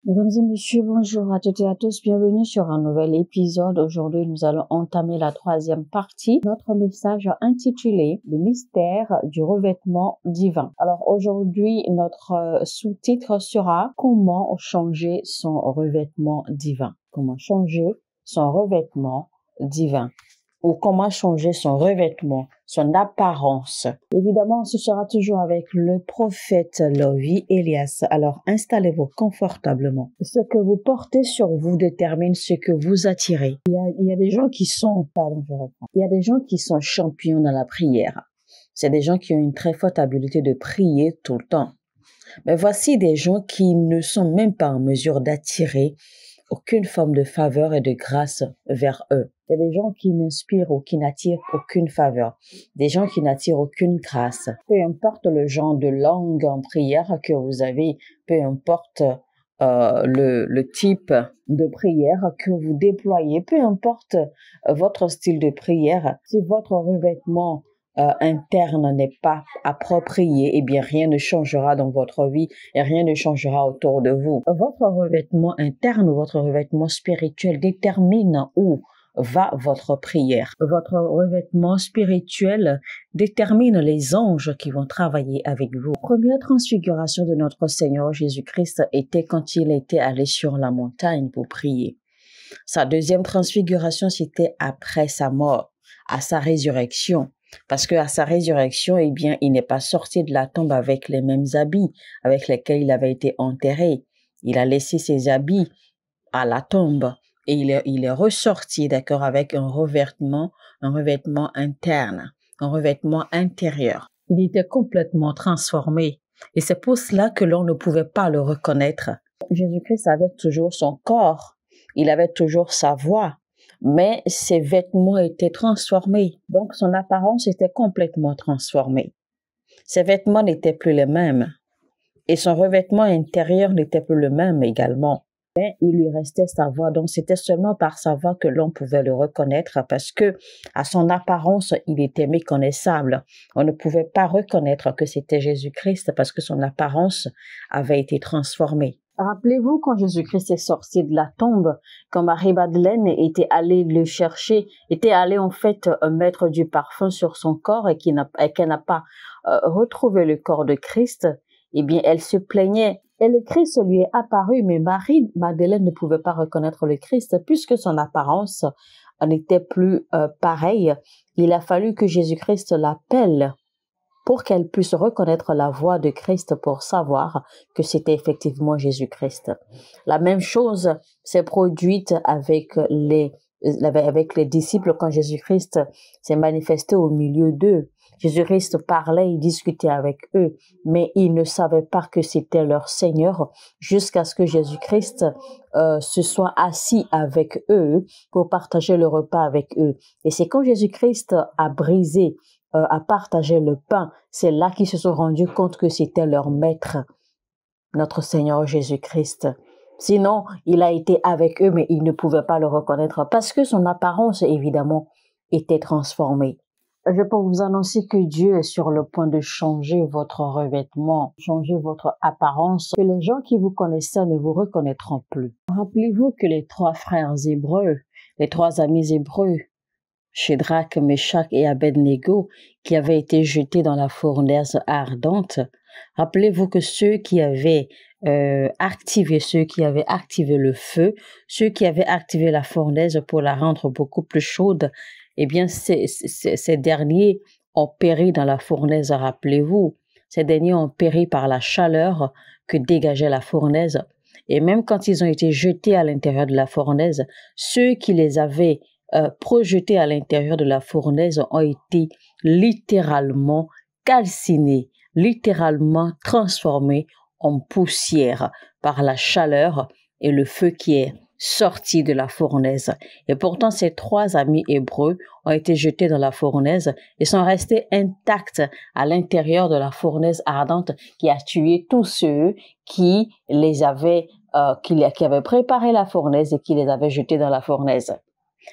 Mesdames et messieurs, bonjour à toutes et à tous. Bienvenue sur un nouvel épisode. Aujourd'hui, nous allons entamer la troisième partie. Notre message intitulé Le mystère du revêtement divin. Alors aujourd'hui, notre sous-titre sera Comment changer son revêtement divin. Comment changer son revêtement divin. Ou comment changer son revêtement, son apparence. Évidemment, ce sera toujours avec le prophète Lovie Elias. Alors, installez-vous confortablement. Ce que vous portez sur vous détermine ce que vous attirez. Il y a des gens qui sont, il y a des gens qui sont champions dans la prière. C'est des gens qui ont une très forte habileté de prier tout le temps. Mais voici des gens qui ne sont même pas en mesure d'attirer aucune forme de faveur et de grâce vers eux. Il y a des gens qui n'inspirent ou qui n'attirent aucune faveur. Des gens qui n'attirent aucune grâce. Peu importe le genre de langue en prière que vous avez, peu importe le type de prière que vous déployez, peu importe votre style de prière, si votre revêtement interne n'est pas approprié, eh bien rien ne changera dans votre vie et rien ne changera autour de vous. Votre revêtement interne ou votre revêtement spirituel détermine où va votre prière. Votre revêtement spirituel détermine les anges qui vont travailler avec vous. La première transfiguration de notre Seigneur Jésus-Christ était quand il était allé sur la montagne pour prier. Sa deuxième transfiguration, c'était après sa mort, à sa résurrection. Parce que à sa résurrection, eh bien, il n'est pas sorti de la tombe avec les mêmes habits avec lesquels il avait été enterré. Il a laissé ses habits à la tombe et il est ressorti, d'accord, avec un revêtement interne, un revêtement intérieur. Il était complètement transformé et c'est pour cela que l'on ne pouvait pas le reconnaître. Jésus-Christ avait toujours son corps, il avait toujours sa voix. Mais ses vêtements étaient transformés. Donc, son apparence était complètement transformée. Ses vêtements n'étaient plus les mêmes. Et son revêtement intérieur n'était plus le même également. Mais il lui restait sa voix. Donc, c'était seulement par sa voix que l'on pouvait le reconnaître parce que, à son apparence, il était méconnaissable. On ne pouvait pas reconnaître que c'était Jésus-Christ parce que son apparence avait été transformée. Rappelez-vous quand Jésus-Christ est sorti de la tombe, quand Marie-Madeleine était allée le chercher, était allée en fait mettre du parfum sur son corps et qu'elle n'a pas retrouvé le corps de Christ, eh bien elle se plaignait. Et le Christ lui est apparu, mais Marie-Madeleine ne pouvait pas reconnaître le Christ puisque son apparence n'était plus pareille. Il a fallu que Jésus-Christ l'appelle pour qu'elle puisse reconnaître la voix de Christ pour savoir que c'était effectivement Jésus-Christ. La même chose s'est produite avec les disciples quand Jésus-Christ s'est manifesté au milieu d'eux. Jésus-Christ parlait, il discutait avec eux, mais ils ne savaient pas que c'était leur Seigneur jusqu'à ce que Jésus-Christ se soit assis avec eux pour partager le repas avec eux. Et c'est quand Jésus-Christ a brisé à partager le pain, c'est là qu'ils se sont rendus compte que c'était leur maître, notre Seigneur Jésus-Christ. Sinon, il a été avec eux, mais ils ne pouvaient pas le reconnaître parce que son apparence, évidemment, était transformée. Je peux vous annoncer que Dieu est sur le point de changer votre revêtement, changer votre apparence, que les gens qui vous connaissaient ne vous reconnaîtront plus. Rappelez-vous que les trois frères hébreux, les trois amis hébreux, Shadrach, Meshach et Abednego, qui avaient été jetés dans la fournaise ardente. Rappelez-vous que ceux qui avaient activé le feu, ceux qui avaient activé la fournaise pour la rendre beaucoup plus chaude, eh bien, ces derniers ont péri dans la fournaise, rappelez-vous. Ces derniers ont péri par la chaleur que dégageait la fournaise. Et même quand ils ont été jetés à l'intérieur de la fournaise, ceux qui les avaient projetés à l'intérieur de la fournaise ont été littéralement calcinés, littéralement transformés en poussière par la chaleur et le feu qui est sorti de la fournaise. Et pourtant, ces trois amis hébreux ont été jetés dans la fournaise et sont restés intacts à l'intérieur de la fournaise ardente qui a tué tous ceux qui avaient préparé la fournaise et qui les avaient jetés dans la fournaise.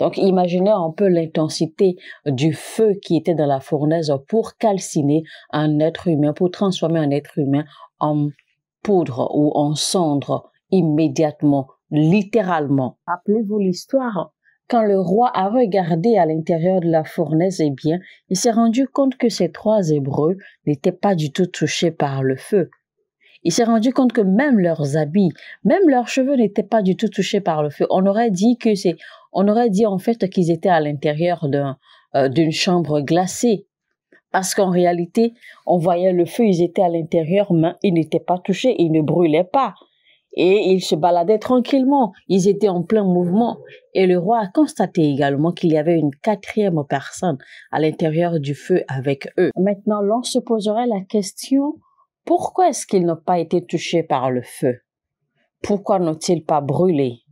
Donc, imaginez un peu l'intensité du feu qui était dans la fournaise pour calciner un être humain, pour transformer un être humain en poudre ou en cendre immédiatement, littéralement. Rappelez-vous l'histoire. Quand le roi a regardé à l'intérieur de la fournaise, eh bien, il s'est rendu compte que ces 3 Hébreux n'étaient pas du tout touchés par le feu. Il s'est rendu compte que même leurs habits, même leurs cheveux n'étaient pas du tout touchés par le feu. On aurait dit en fait qu'ils étaient à l'intérieur d'une chambre glacée. Parce qu'en réalité, on voyait le feu, ils étaient à l'intérieur, mais ils n'étaient pas touchés, ils ne brûlaient pas. Et ils se baladaient tranquillement, ils étaient en plein mouvement. Et le roi a constaté également qu'il y avait une 4e personne à l'intérieur du feu avec eux. Maintenant, l'on se poserait la question, pourquoi est-ce qu'ils n'ont pas été touchés par le feu? Pourquoi n'ont-ils pas brûlé?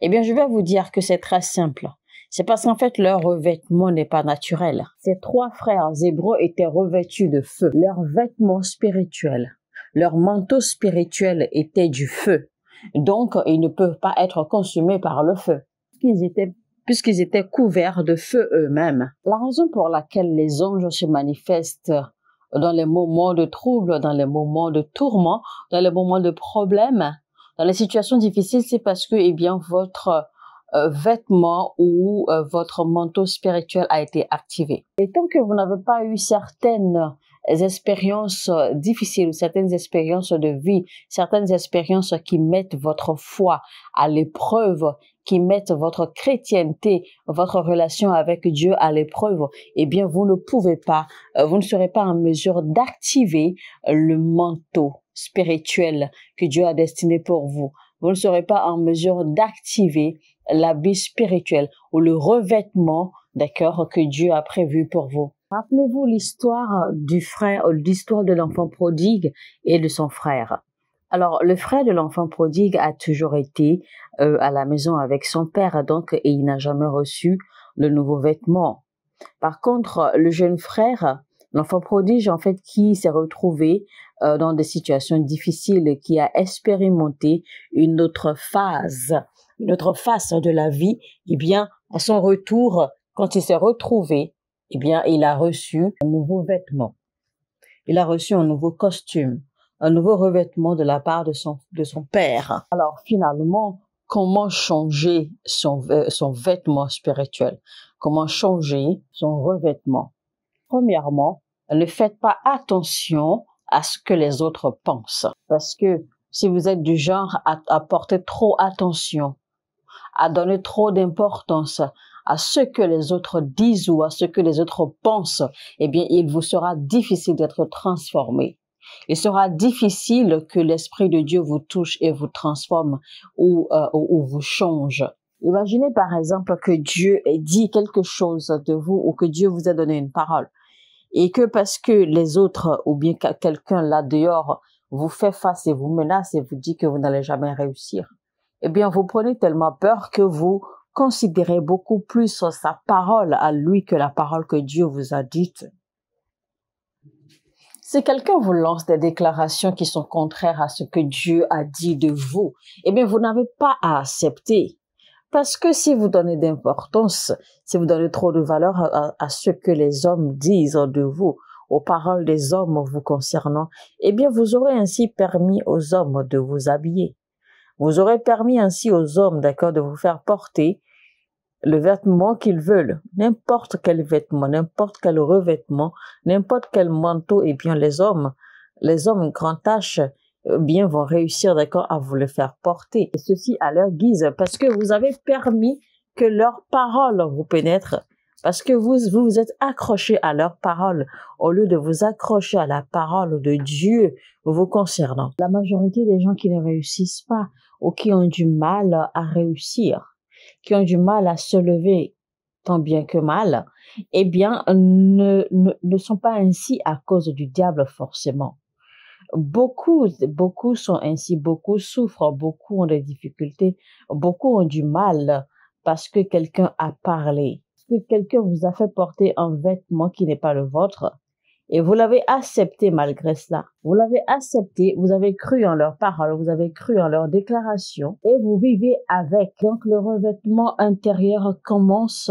Eh bien, je vais vous dire que c'est très simple. C'est parce qu'en fait, leur revêtement n'est pas naturel. Ces 3 frères hébreux étaient revêtus de feu. Leurs vêtements spirituels, leur manteau spirituel était du feu. Donc, ils ne peuvent pas être consumés par le feu, puisqu'ils étaient couverts de feu eux-mêmes. La raison pour laquelle les anges se manifestent dans les moments de trouble, dans les moments de tourment, dans les moments de problèmes, dans les situations difficiles, c'est parce que, eh bien, votre vêtement ou votre manteau spirituel a été activé. Et tant que vous n'avez pas eu certaines expériences difficiles ou certaines expériences de vie, certaines expériences qui mettent votre foi à l'épreuve, qui mettent votre chrétienté, votre relation avec Dieu à l'épreuve, eh bien, vous ne pouvez pas, vous ne serez pas en mesure d'activer le manteau spirituel que Dieu a destiné pour vous. Vous ne serez pas en mesure d'activer l'habit spirituel ou le revêtement, d'accord, que Dieu a prévu pour vous. Rappelez-vous l'histoire l'histoire de l'enfant prodigue et de son frère. Alors, le frère de l'enfant prodigue a toujours été à la maison avec son père, donc, et il n'a jamais reçu le nouveau vêtement. Par contre, le jeune frère, l'enfant prodige, en fait, qui s'est retrouvé dans des situations difficiles, qui a expérimenté une autre face de la vie, eh bien, à son retour, quand il s'est retrouvé, eh bien, il a reçu un nouveau vêtement. Il a reçu un nouveau costume, un nouveau revêtement de la part de son père. Alors, finalement, comment changer son vêtement spirituel? Comment changer son revêtement? Premièrement, ne faites pas attention à ce que les autres pensent. Parce que si vous êtes du genre à porter trop attention, à donner trop d'importance à ce que les autres disent ou à ce que les autres pensent, eh bien, il vous sera difficile d'être transformé. Il sera difficile que l'Esprit de Dieu vous touche et vous transforme ou vous change. Imaginez par exemple que Dieu ait dit quelque chose de vous ou que Dieu vous a donné une parole et que parce que les autres ou bien quelqu'un là dehors vous fait face et vous menace et vous dit que vous n'allez jamais réussir, eh bien vous prenez tellement peur que vous considérez beaucoup plus sa parole à lui que la parole que Dieu vous a dite. Si quelqu'un vous lance des déclarations qui sont contraires à ce que Dieu a dit de vous, eh bien vous n'avez pas à accepter. Parce que si vous donnez d'importance, si vous donnez trop de valeur à ce que les hommes disent de vous, aux paroles des hommes vous concernant, eh bien vous aurez ainsi permis aux hommes de vous habiller. Vous aurez permis ainsi aux hommes, d'accord, de vous faire porter le vêtement qu'ils veulent, n'importe quel vêtement, n'importe quel revêtement, n'importe quel manteau, et bien les hommes grand tâche, bien vont réussir, d'accord, à vous le faire porter. Et ceci à leur guise, parce que vous avez permis que leurs paroles vous pénètrent, parce que vous vous êtes accroché à leurs paroles, au lieu de vous accrocher à la parole de Dieu vous concernant. La majorité des gens qui ne réussissent pas, ou qui ont du mal à réussir, qui ont du mal à se lever, tant bien que mal, eh bien, ne sont pas ainsi à cause du diable forcément. Beaucoup sont ainsi, beaucoup souffrent, beaucoup ont des difficultés, beaucoup ont du mal parce que quelqu'un a parlé, parce que quelqu'un vous a fait porter un vêtement qui n'est pas le vôtre et vous l'avez accepté malgré cela. Vous l'avez accepté, vous avez cru en leurs paroles, vous avez cru en leurs déclarations et vous vivez avec. Donc le revêtement intérieur commence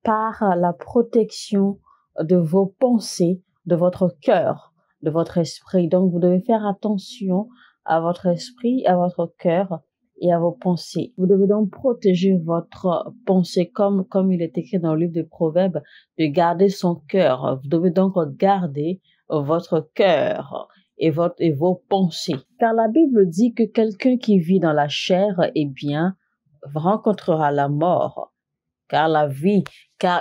par la protection de vos pensées, de votre cœur, de votre esprit. Donc, vous devez faire attention à votre esprit, à votre cœur et à vos pensées. Vous devez donc protéger votre pensée comme il est écrit dans le livre de Proverbes, de garder son cœur. Vous devez donc garder votre cœur et vos pensées. Car la Bible dit que quelqu'un qui vit dans la chair, eh bien, rencontrera la mort. Car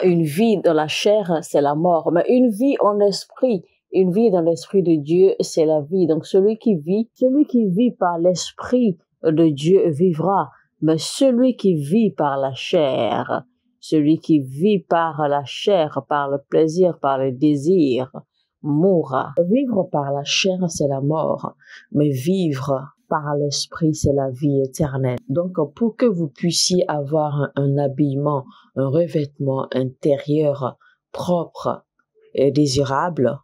une vie dans la chair, c'est la mort. Mais une vie dans l'esprit de Dieu, c'est la vie. Donc celui qui vit par l'esprit de Dieu vivra. Mais celui qui vit par la chair, par le plaisir, par le désir, mourra. Vivre par la chair, c'est la mort. Mais vivre par l'esprit, c'est la vie éternelle. Donc, pour que vous puissiez avoir un habillement, un revêtement intérieur propre et désirable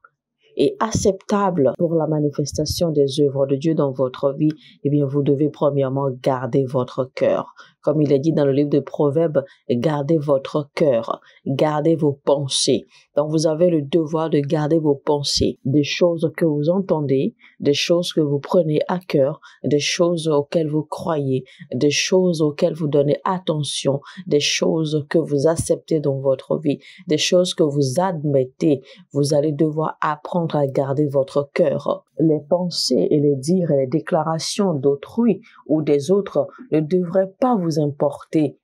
et acceptable pour la manifestation des œuvres de Dieu dans votre vie, eh bien, vous devez premièrement garder votre cœur. Comme il est dit dans le livre de Proverbes, gardez votre cœur, gardez vos pensées. Donc, vous avez le devoir de garder vos pensées, des choses que vous entendez, des choses que vous prenez à cœur, des choses auxquelles vous croyez, des choses auxquelles vous donnez attention, des choses que vous acceptez dans votre vie, des choses que vous admettez. Vous allez devoir apprendre à garder votre cœur. Les pensées et les dires et les déclarations d'autrui ou des autres ne devraient pas vous importer,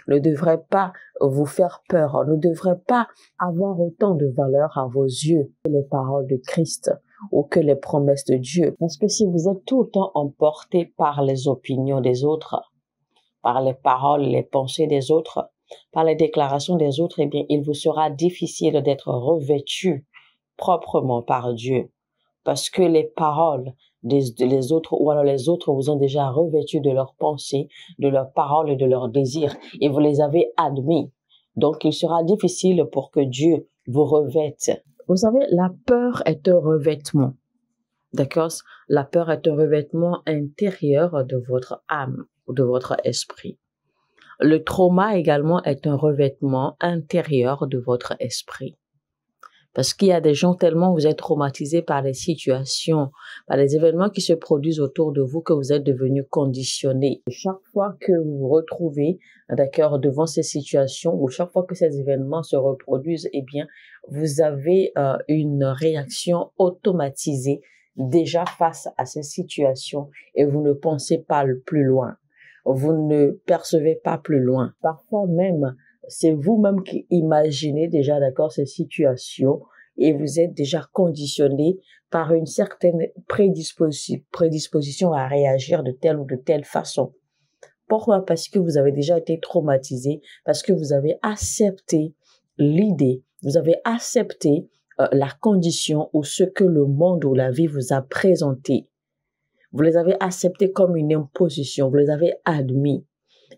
ne devraient pas vous faire peur, ne devraient pas avoir autant de valeur à vos yeux que les paroles de Christ ou que les promesses de Dieu. Parce que si vous êtes tout le temps emporté par les opinions des autres, par les paroles, les pensées des autres, par les déclarations des autres, eh bien, il vous sera difficile d'être revêtu proprement par Dieu. Parce que les paroles des autres, ou alors les autres vous ont déjà revêtu de leurs pensées, de leurs paroles et de leurs désirs, et vous les avez admis. Donc, il sera difficile pour que Dieu vous revête. Vous savez, la peur est un revêtement. D'accord? La peur est un revêtement intérieur de votre âme ou de votre esprit. Le trauma également est un revêtement intérieur de votre esprit. Parce qu'il y a des gens tellement vous êtes traumatisés par les situations, par les événements qui se produisent autour de vous que vous êtes devenus conditionnés. Chaque fois que vous vous retrouvez, d'accord, devant ces situations ou chaque fois que ces événements se reproduisent, eh bien, vous avez une réaction automatisée déjà face à ces situations et vous ne pensez pas plus loin. Vous ne percevez pas plus loin. Parfois même, c'est vous-même qui imaginez déjà, d'accord, ces situations et vous êtes déjà conditionné par une certaine prédisposition à réagir de telle ou de telle façon. Pourquoi? Parce que vous avez déjà été traumatisé, parce que vous avez accepté l'idée, vous avez accepté la condition ou ce que le monde ou la vie vous a présenté. Vous les avez acceptés comme une imposition, vous les avez admis.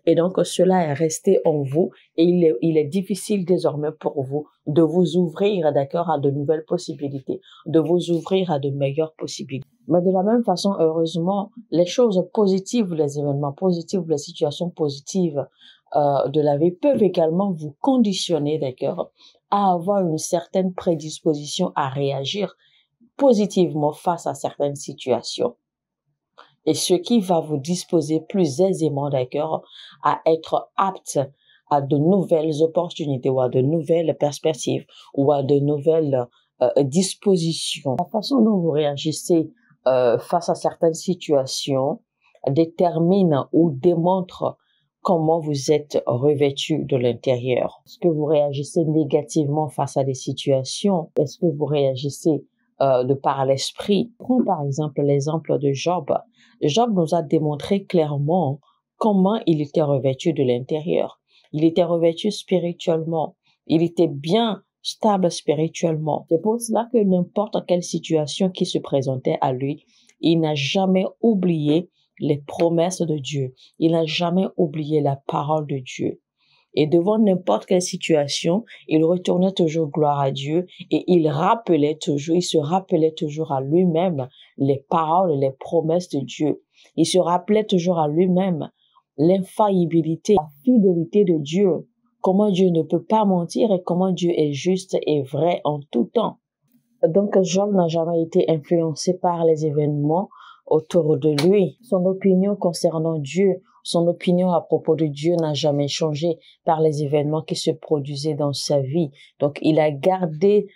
Et donc, cela est resté en vous et il est difficile désormais pour vous de vous ouvrir, d'accord, à de nouvelles possibilités, de vous ouvrir à de meilleures possibilités. Mais de la même façon, heureusement, les choses positives, les événements positifs, les situations positives de la vie peuvent également vous conditionner, d'accord, à avoir une certaine prédisposition à réagir positivement face à certaines situations. Et ce qui va vous disposer plus aisément, d'accord, à être apte à de nouvelles opportunités ou à de nouvelles perspectives ou à de nouvelles dispositions. La façon dont vous réagissez face à certaines situations détermine ou démontre comment vous êtes revêtu de l'intérieur. Est-ce que vous réagissez négativement face à des situations? Est-ce que vous réagissez de par l'esprit? Prends par exemple l'exemple de Job. Job nous a démontré clairement comment il était revêtu de l'intérieur. Il était revêtu spirituellement. Il était bien stable spirituellement. C'est pour cela que n'importe quelle situation qui se présentait à lui, il n'a jamais oublié les promesses de Dieu. Il n'a jamais oublié la parole de Dieu. Et devant n'importe quelle situation, il retournait toujours gloire à Dieu et il se rappelait toujours à lui-même les paroles et les promesses de Dieu. Il se rappelait toujours à lui-même l'infaillibilité, la fidélité de Dieu, comment Dieu ne peut pas mentir et comment Dieu est juste et vrai en tout temps. Donc, Job n'a jamais été influencé par les événements autour de lui. Son opinion concernant Dieu, son opinion à propos de Dieu n'a jamais changé par les événements qui se produisaient dans sa vie. Donc, il a gardé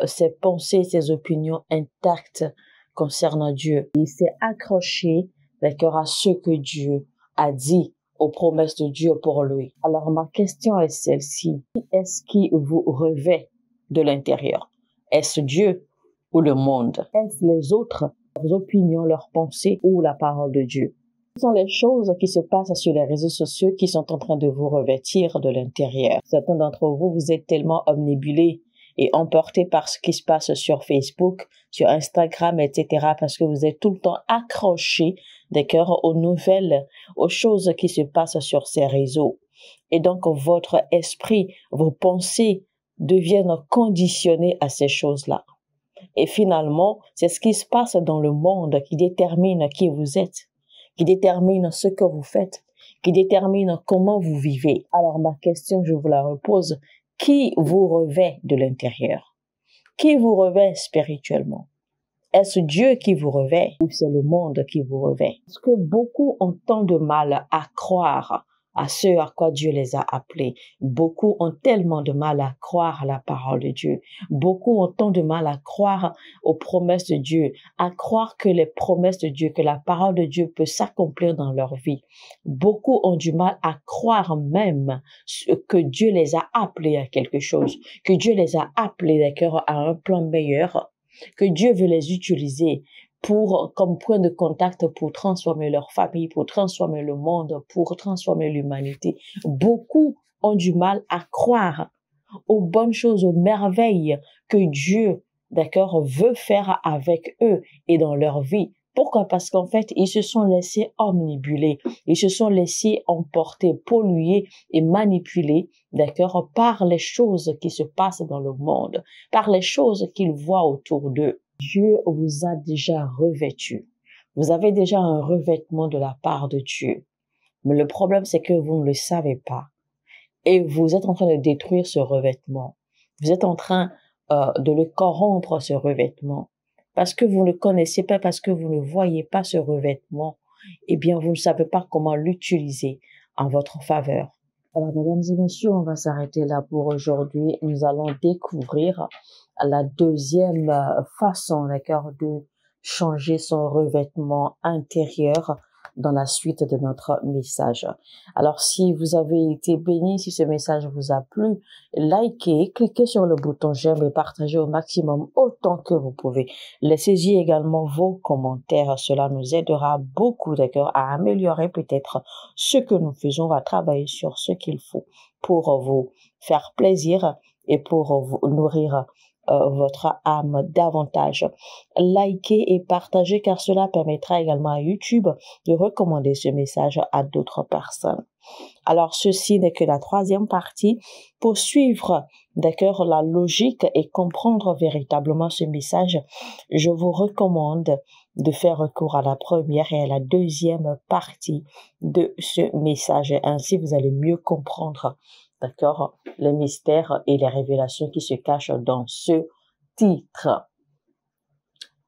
ses pensées, ses opinions intactes concernant Dieu. Il s'est accroché, d'accord, à ce que Dieu a dit, aux promesses de Dieu pour lui. Alors, ma question est celle-ci. Qui est-ce qui vous revêt de l'intérieur? Est-ce Dieu ou le monde? Est-ce les autres, leurs opinions, leurs pensées ou la parole de Dieu? Ce sont les choses qui se passent sur les réseaux sociaux qui sont en train de vous revêtir de l'intérieur. Certains d'entre vous, vous êtes tellement omnibulés et emportés par ce qui se passe sur Facebook, sur Instagram, etc. parce que vous êtes tout le temps accrochés, d'accord, aux nouvelles, aux choses qui se passent sur ces réseaux. Et donc, votre esprit, vos pensées deviennent conditionnées à ces choses-là. Et finalement, c'est ce qui se passe dans le monde qui détermine qui vous êtes, qui détermine ce que vous faites, qui détermine comment vous vivez. Alors, ma question, je vous la repose. Qui vous revêt de l'intérieur? Qui vous revêt spirituellement? Est-ce Dieu qui vous revêt ou c'est le monde qui vous revêt? Parce que beaucoup ont tant de mal à croire à ce à quoi Dieu les a appelés. Beaucoup ont tellement de mal à croire à la parole de Dieu. Beaucoup ont tant de mal à croire aux promesses de Dieu, à croire que les promesses de Dieu, que la parole de Dieu peut s'accomplir dans leur vie. Beaucoup ont du mal à croire même que Dieu les a appelés à quelque chose, que Dieu les a appelés, d'accord, à un plan meilleur, que Dieu veut les utiliser comme point de contact pour transformer leur famille, pour transformer le monde, pour transformer l'humanité. Beaucoup ont du mal à croire aux bonnes choses, aux merveilles que Dieu, d'accord, veut faire avec eux et dans leur vie. Pourquoi? Parce qu'en fait, ils se sont laissés omnibuler, ils se sont laissés emporter, polluer et manipuler, d'accord, par les choses qui se passent dans le monde, par les choses qu'ils voient autour d'eux. Dieu vous a déjà revêtu. Vous avez déjà un revêtement de la part de Dieu. Mais le problème, c'est que vous ne le savez pas. Et vous êtes en train de détruire ce revêtement. Vous êtes en train de le corrompre, ce revêtement. Parce que vous ne le connaissez pas, parce que vous ne voyez pas ce revêtement, eh bien, vous ne savez pas comment l'utiliser en votre faveur. Alors, mesdames et messieurs, on va s'arrêter là pour aujourd'hui. Nous allons découvrir la deuxième façon, d'accord, de changer son revêtement intérieur dans la suite de notre message. Alors, si vous avez été béni, si ce message vous a plu, likez, cliquez sur le bouton j'aime et partagez au maximum autant que vous pouvez. Laissez-y également vos commentaires. Cela nous aidera beaucoup, d'accord, à améliorer peut-être ce que nous faisons. On va travailler sur ce qu'il faut pour vous faire plaisir et pour vous nourrir votre âme davantage. Likez et partagez car cela permettra également à YouTube de recommander ce message à d'autres personnes. Alors, ceci n'est que la troisième partie. Pour suivre, d'accord, la logique et comprendre véritablement ce message, je vous recommande de faire recours à la première et à la deuxième partie de ce message. Ainsi, vous allez mieux comprendre, d'accord, les mystères et les révélations qui se cachent dans ce titre.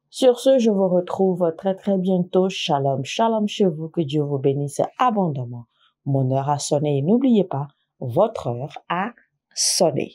Sur ce, je vous retrouve très très bientôt. Shalom, shalom chez vous. Que Dieu vous bénisse abondamment. Mon heure a sonné et n'oubliez pas, votre heure a sonné.